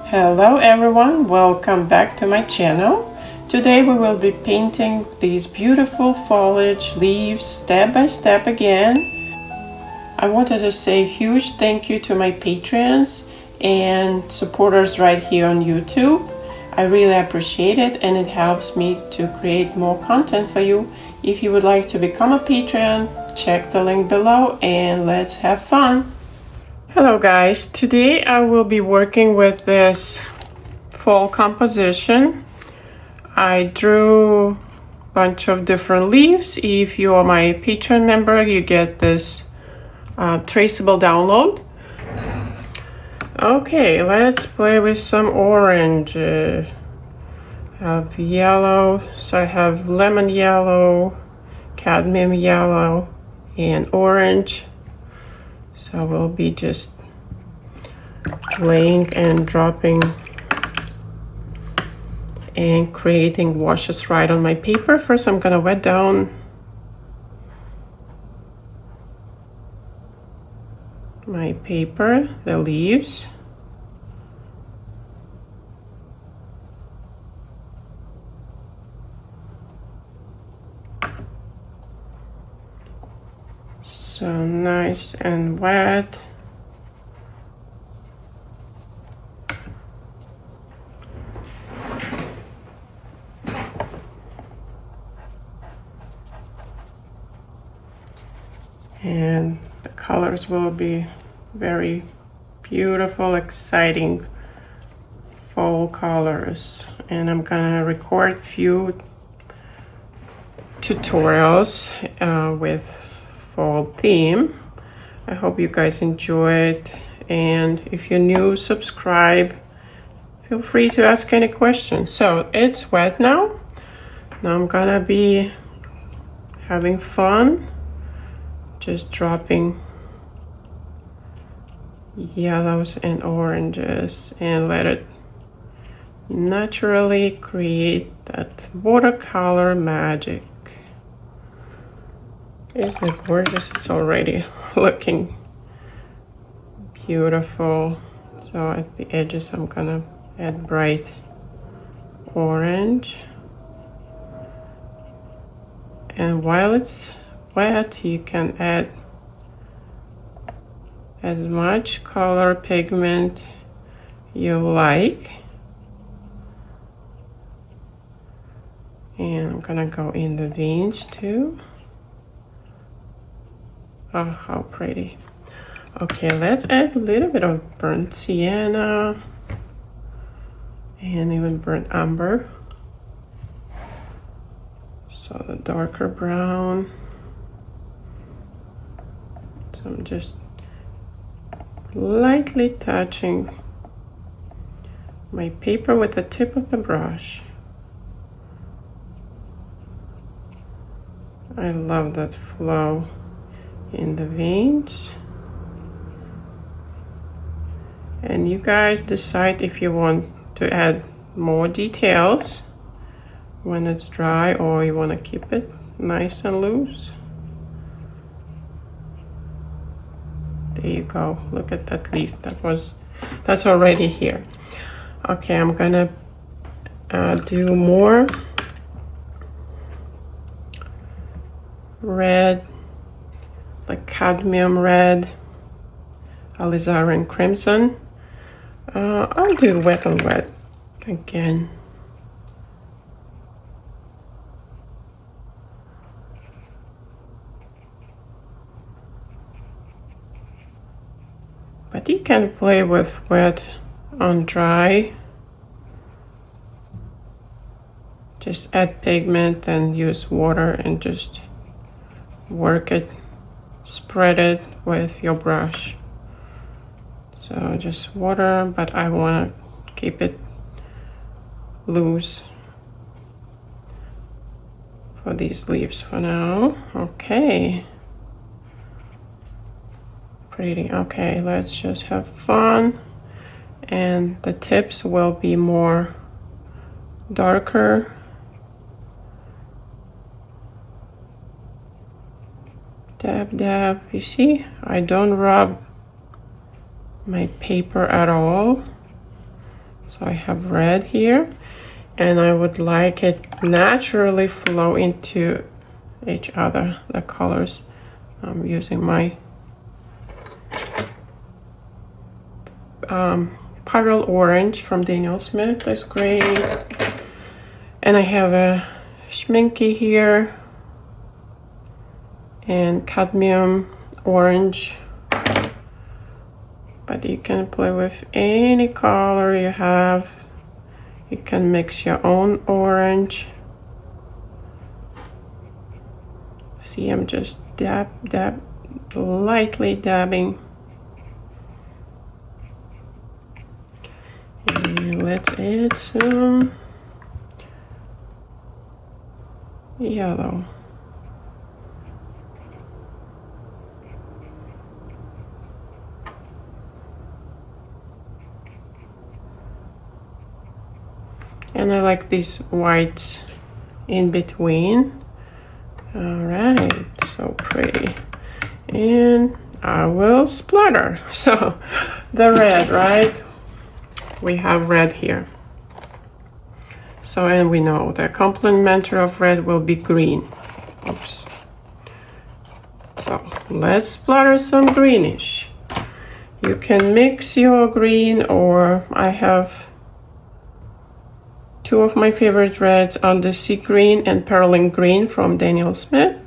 Hello everyone, welcome back to my channel. Today we will be painting these beautiful foliage leaves step by step again. I wanted to say a huge thank you to my patrons and supporters right here on YouTube. I really appreciate it and it helps me to create more content for you. If you would like to become a patron, check the link below and let's have fun. Hello guys, today I will be working with this fall composition. I drew a bunch of different leaves. If you are my patron member, you get this traceable download. Okay, let's play with some orange. I have yellow, so I have lemon yellow, cadmium yellow, and orange. So we'll be just laying and dropping and creating washes right on my paper. First I'm gonna wet down my paper, the leaves. So nice and wet. And the colors will be very beautiful, exciting fall colors. And I'm gonna record a few tutorials with fall theme. I hope you guys enjoy it, and if you're new, subscribe. Feel free to ask any questions. So it's wet now. Now I'm gonna be having fun, just dropping yellows and oranges and let it naturally create that watercolor magic. Isn't it gorgeous? It's already looking beautiful. So at the edges I'm gonna add bright orange. And while it's wet, you can add as much color pigment you like. And I'm gonna go in the veins too. Oh, how pretty. Okay, let's add a little bit of burnt sienna and even burnt umber. So the darker brown. So I'm just lightly touching my paper with the tip of the brush. I love that flow in the veins. And you guys decide if you want to add more details when it's dry or you want to keep it nice and loose. There you go. Look at that leaf. That's already here. Okay, I'm gonna do more red, like cadmium red, alizarin crimson. I'll do wet on wet again. But you can play with wet on dry. Just add pigment and use water and just work it, spread it with your brush. So just water, but I want to keep it loose for these leaves for now. Okay. Pretty. Okay, let's just have fun. And the tips will be more darker. Dab, dab. You see, I don't rub my paper at all. So I have red here, and I would like it naturally flow into each other, the colors. I'm using my Pyrrole Orange from Daniel Smith. That's great. And I have a Schminky here and Cadmium Orange. But you can play with any color you have. You can mix your own orange. See, I'm just lightly dabbing. And let's add some yellow. And I like these whites in between. All right, so pretty. And I will splatter. So the red, right? We have red here. So, and we know the complementary of red will be green. Oops. So let's splatter some greenish. You can mix your green, or I have two of my favorite reds on the Sea Green and Perlin Green from Daniel Smith.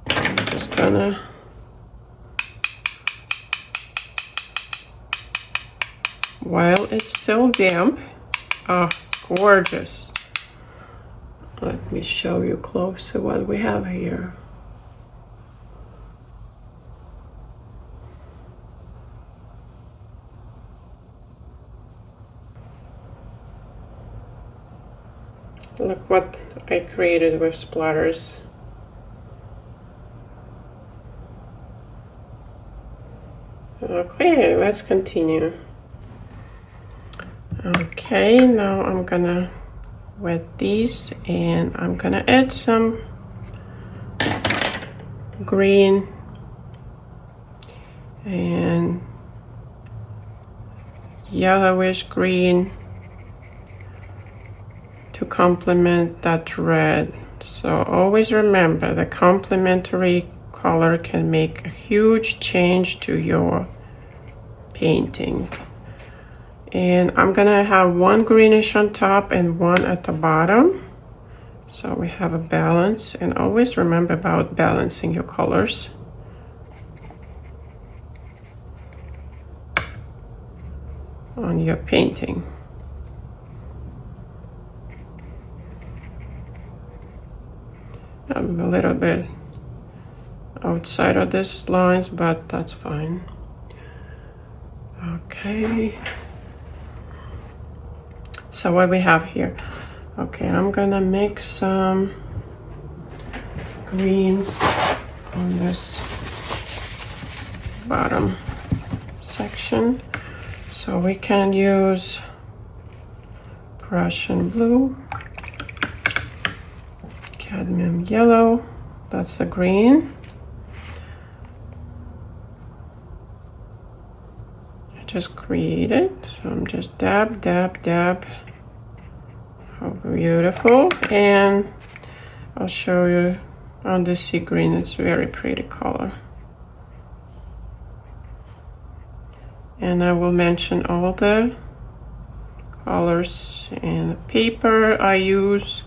I'm just gonna while it's still damp. Oh, gorgeous. Let me show you closer what we have here. Look what I created with splatters. Okay, let's continue. Okay, now I'm gonna wet these and I'm gonna add some green and yellowish green to complement that red. So always remember, the complementary color can make a huge change to your painting. And I'm gonna have one greenish on top and one at the bottom, so we have a balance. And always remember about balancing your colors. On your painting. I'm a little bit outside of these lines, but that's fine. Okay. So what we have here? Okay, I'm gonna mix some greens on this bottom section. So we can use Prussian blue, cadmium yellow, that's the green. I just created, so I'm just dab, dab, dab. How beautiful. And I'll show you on the sea green, it's very pretty color. And I will mention all the colors and the paper I use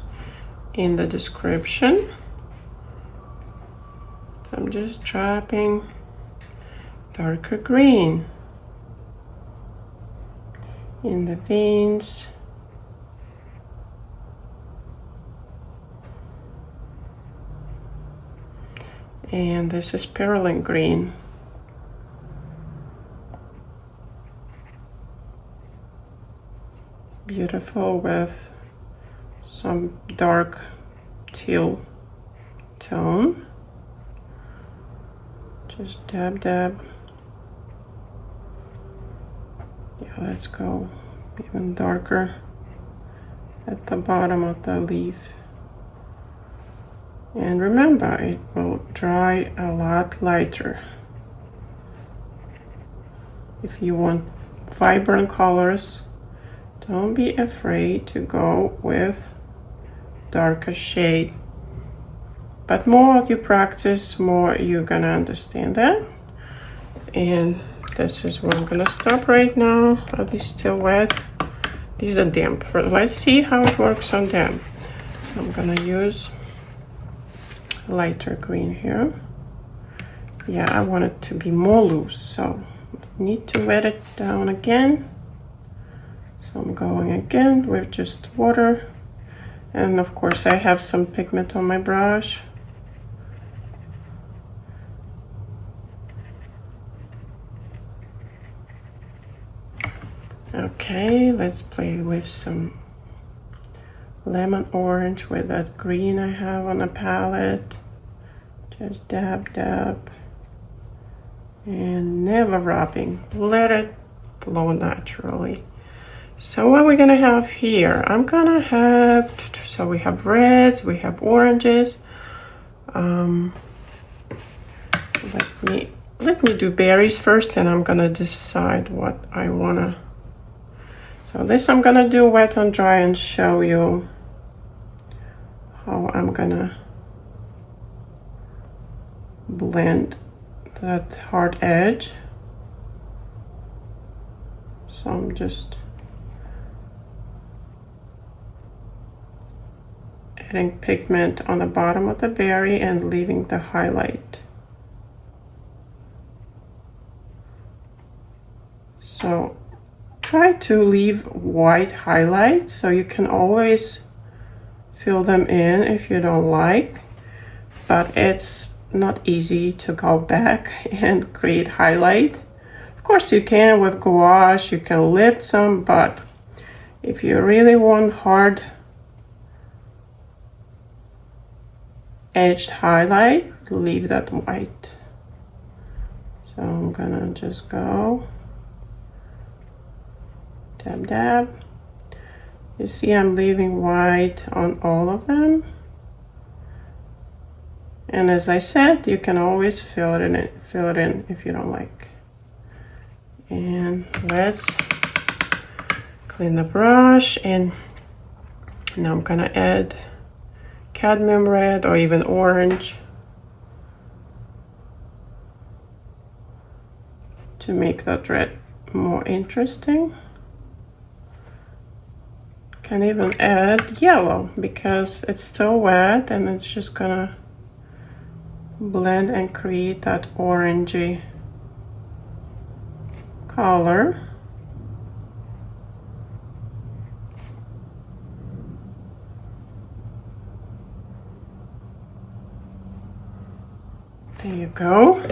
in the description. I'm just dropping darker green in the veins. And this is Perlin green. Beautiful with some dark teal tone. Just dab, dab. Yeah, let's go even darker at the bottom of the leaf. And remember, it will dry a lot lighter. If you want vibrant colors. Don't be afraid to go with darker shade. But more you practice, more you're gonna understand that. And this is where I'm gonna stop right now. Are these still wet? These are damp. Let's see how it works on damp. So I'm gonna use lighter green here. Yeah, I want it to be more loose, so need to wet it down again. So I'm going again with just water. And of course I have some pigment on my brush. Okay, let's play with some lemon orange with that green I have on the palette. Just dab, dab. And never rubbing. Let it flow naturally. So what we're gonna have here, I'm gonna have, so we have reds, we have oranges. Let me do berries first, and I'm gonna decide what I wanna. So this I'm gonna do wet on dry and show you how I'm gonna blend that hard edge. So I'm just adding pigment on the bottom of the berry and leaving the highlight. So try to leave white highlights so you can always fill them in if you don't like, but it's not easy to go back and create highlight. Of course you can with gouache, you can lift some, but if you really want hard edged highlight, leave that white. So I'm gonna just go dab dab. You see I'm leaving white on all of them. And as I said, you can always fill it in if you don't like. And let's clean the brush, and now I'm gonna add cadmium red or even orange to make that red more interesting. Can even add yellow because it's still wet and it's just gonna blend and create that orangey color. There you go.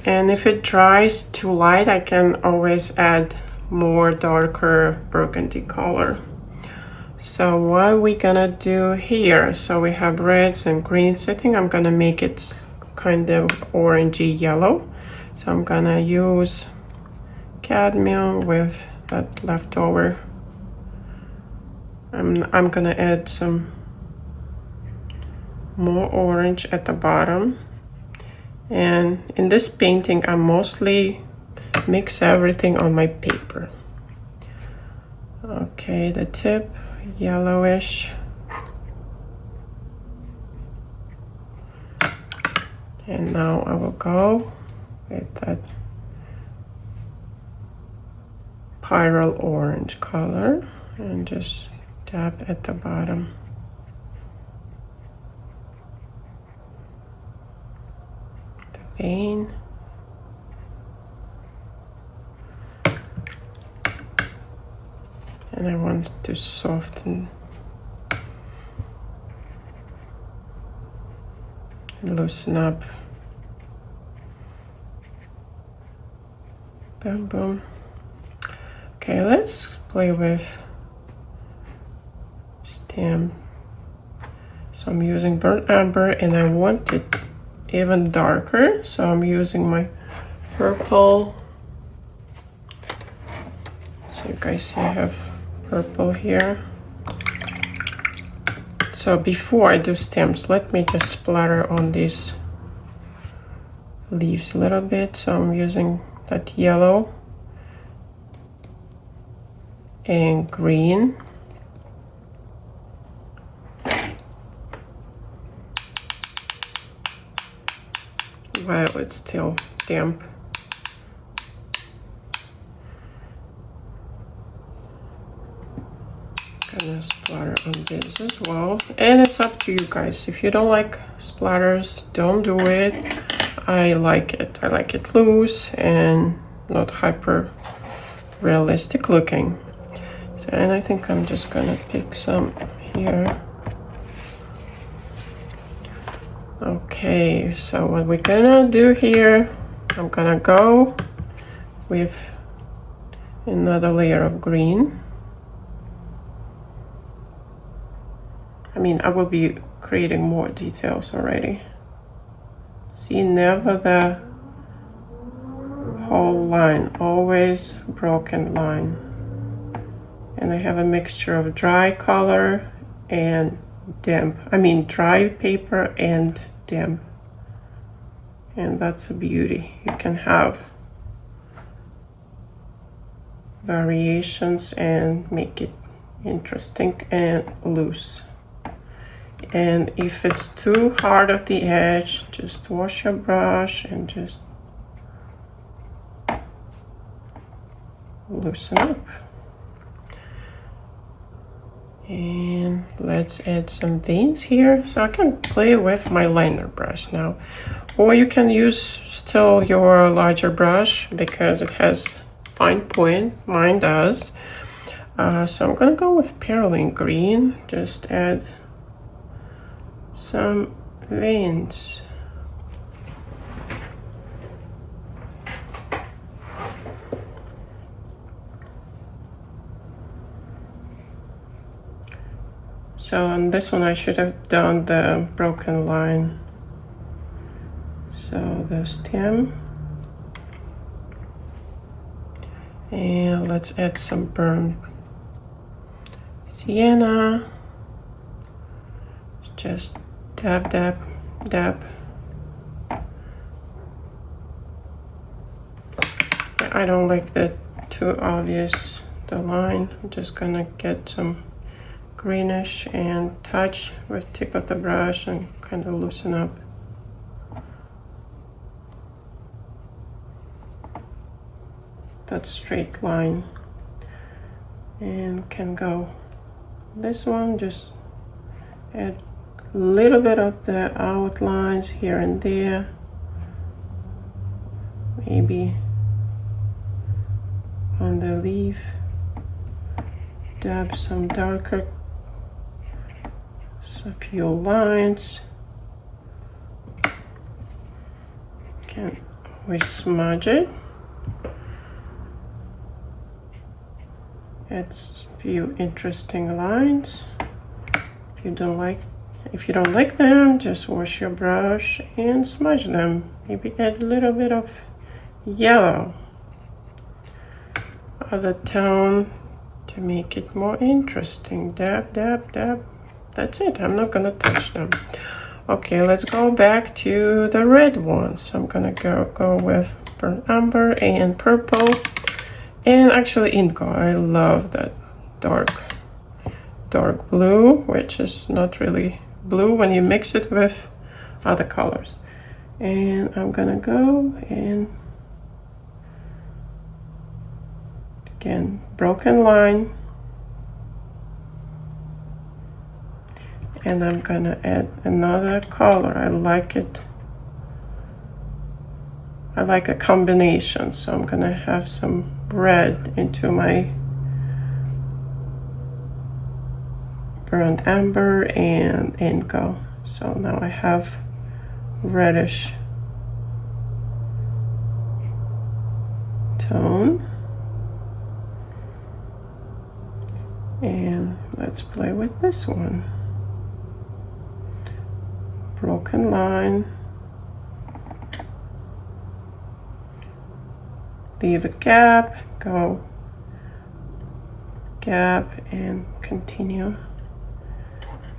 And if it dries too light, I can always add more darker burgundy color. So what we gonna do here, so we have reds and greens. I think I'm gonna make it kind of orangey yellow. So I'm gonna use cadmium with that leftover. I'm gonna add some more orange at the bottom. And in this painting, I mostly mix everything on my paper. Okay, the tip, yellowish. And now I will go with that pyrrole orange color and just dab at the bottom. The vein. And I want to soften and loosen up. Boom, boom. Okay, let's play with stem. So I'm using burnt umber and I want it even darker. So I'm using my purple. So you guys see I have purple here. So before I do stems, let me just splatter on these leaves a little bit. So I'm using that yellow and green. While it's still damp. Gonna splatter on this as well. And it's up to you guys. If you don't like splatters, don't do it. I like it. I like it loose and not hyper realistic looking. So, and I think I'm just gonna pick some here. Okay, so what we're gonna do here, I'm gonna go with another layer of green. I mean, I will be creating more details already. See, never the whole line, always broken line. And I have a mixture of dry color and damp. I mean, dry paper and damp. And that's a beauty. You can have variations and make it interesting and loose. And if it's too hard at the edge, just wash your brush and just loosen up. And let's add some veins here. So I can play with my liner brush now. Or you can use still your larger brush because it has fine point. Mine does. So I'm gonna go with perylene green. Just add some veins. So on this one I should have done the broken line. So the stem. And let's add some burnt sienna. Just dab, dab, dab. I don't like that too obvious, the line. I'm just gonna get some greenish and touch with tip of the brush and kind of loosen up. That straight line. And can go this one, just add a little bit of the outlines here and there. Maybe on the leaf. Dab some darker, a few lines. Can always smudge it. Add a few interesting lines. If you don't like them, just wash your brush and smudge them. Maybe add a little bit of yellow, other tone to make it more interesting. Dab, dab, dab. That's it. I'm not gonna touch them. Okay, let's go back to the red ones. I'm gonna go with burnt umber and purple, and actually indigo. I love that dark blue, which is not really blue when you mix it with other colors. And I'm gonna go and again, broken line. And I'm gonna add another color. I like it. I like a combination, so I'm gonna have some red into my burnt umber and indigo. So now I have reddish tone. And let's play with this one. Broken line. Leave a gap, go gap and continue.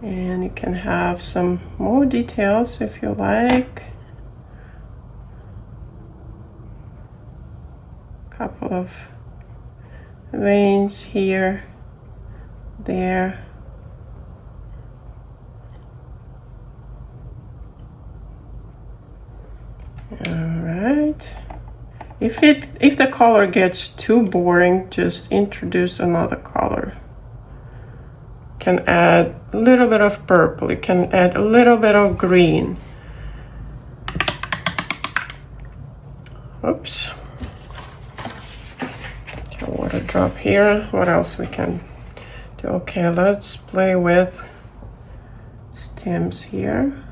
And you can have some more details if you like. couple of veins here, there. Alright. If the color gets too boring, just introduce another color. Can add a little bit of purple, you can add a little bit of green. Oops. Okay, water drop here. What else we can do? Okay, let's play with stems here.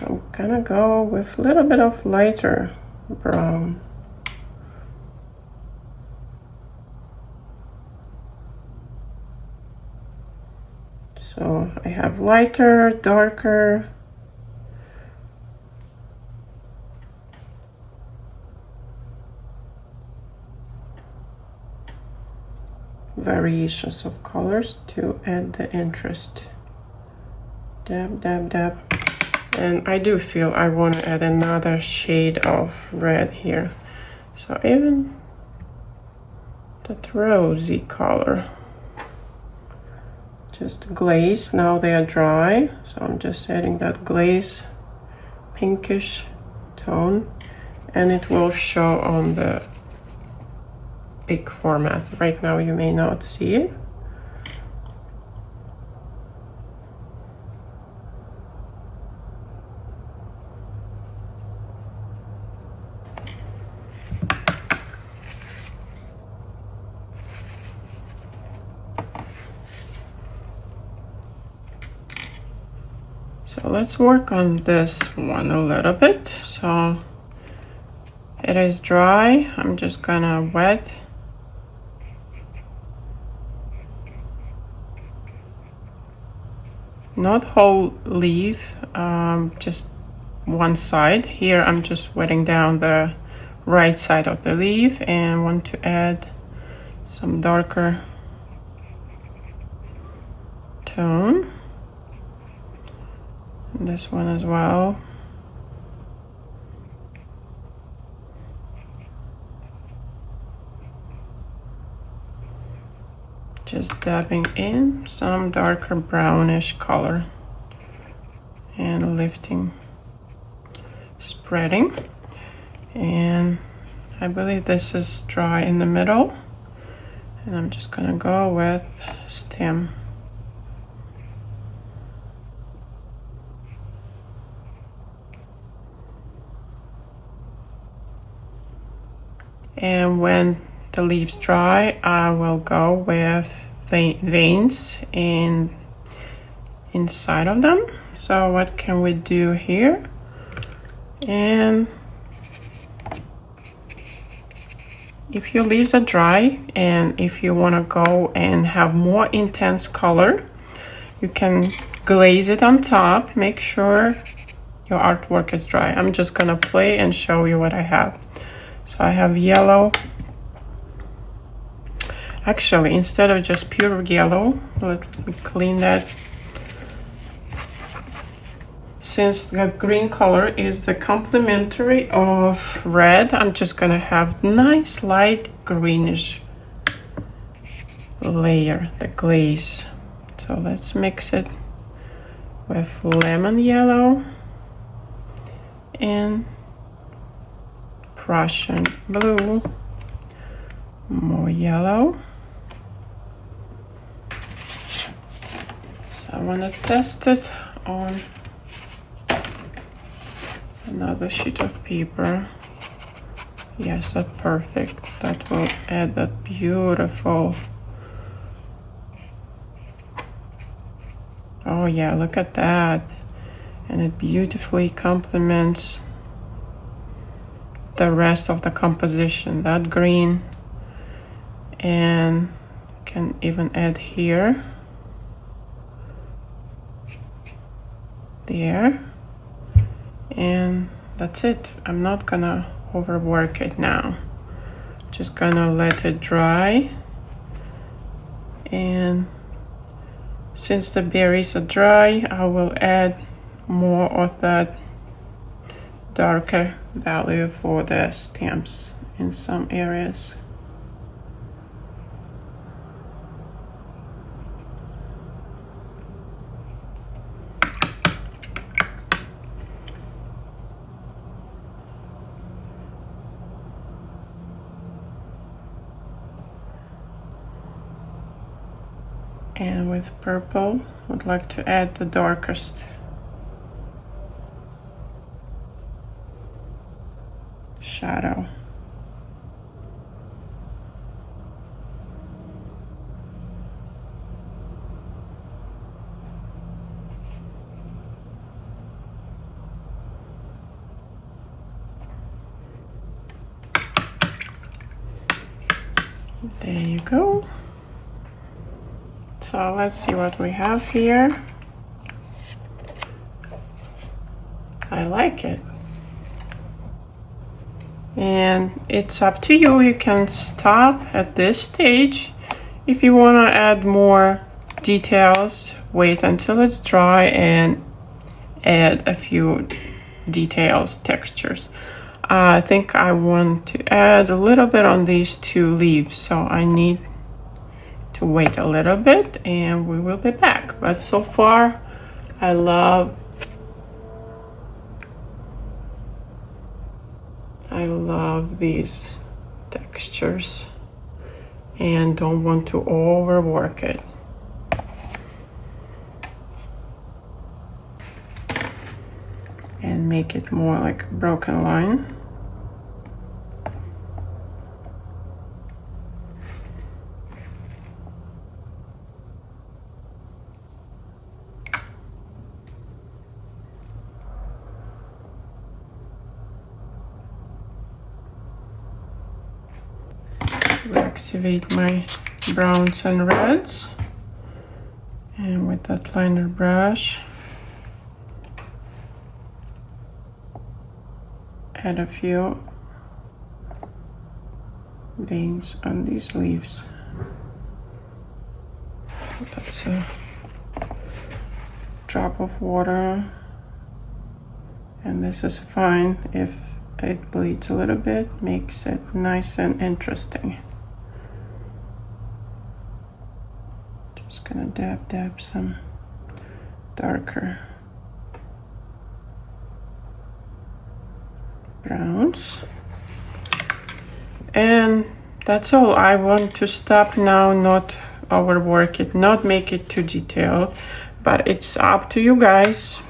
I'm gonna go with a little bit of lighter brown. So I have lighter, darker. Variations of colors to add the interest. Dab, dab, dab. And I do feel I want to add another shade of red here. So even that rosy color. Just glaze. Now they are dry. So I'm just adding that glaze pinkish tone. And it will show on the big format. Right now you may not see it. So let's work on this one a little bit. So it is dry. I'm just gonna wet. Not whole leaf, just one side. Here I'm just wetting down the right side of the leaf and want to add some darker tone. This one as well. Just dabbing in some darker brownish color and lifting, spreading. And I believe this is dry in the middle. And I'm just gonna go with stem. And when the leaves dry, I will go with veins inside of them. So what can we do here? And if your leaves are dry and if you want to go and have more intense color, you can glaze it on top. Make sure your artwork is dry. I'm just gonna play and show you what I have. So I have yellow. Actually, instead of just pure yellow, let me clean that. Since the green color is the complementary of red, I'm just gonna have nice light greenish layer, the glaze. So let's mix it with lemon yellow and Prussian blue, more yellow. So I want to test it on another sheet of paper. Yes, that's perfect. That will add that beautiful. Oh yeah, look at that. And it beautifully complements the rest of the composition, that green. And can even add here, there, and that's it. I'm not gonna overwork it now, just gonna let it dry. And since the berries are dry, I will add more of that darker value for the stamps in some areas. And with purple, I'd like to add the darkest shadow. There you go. So let's see what we have here. I like it. And it's up to you. You can stop at this stage. If you want to add more details, wait until it's dry and add a few details, textures. I think I want to add a little bit on these two leaves, so I need to wait a little bit and we will be back. But so far I love these textures and don't want to overwork it. And make it more like a broken line. Activate my browns and reds, and with that liner brush add a few veins on these leaves. That's a drop of water, and this is fine if it bleeds a little bit, makes it nice and interesting. Just gonna dab some darker browns, and that's all. I want to stop now, not overwork it, not make it too detailed, but it's up to you guys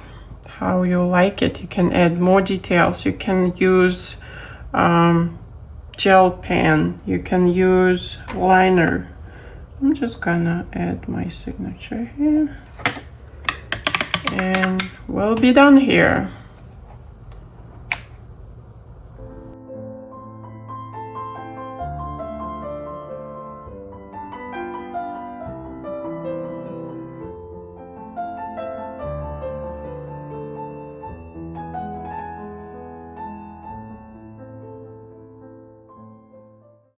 how you like it. You can add more details, you can use gel pen, you can use liner. I'm just gonna add my signature here and we'll be done here.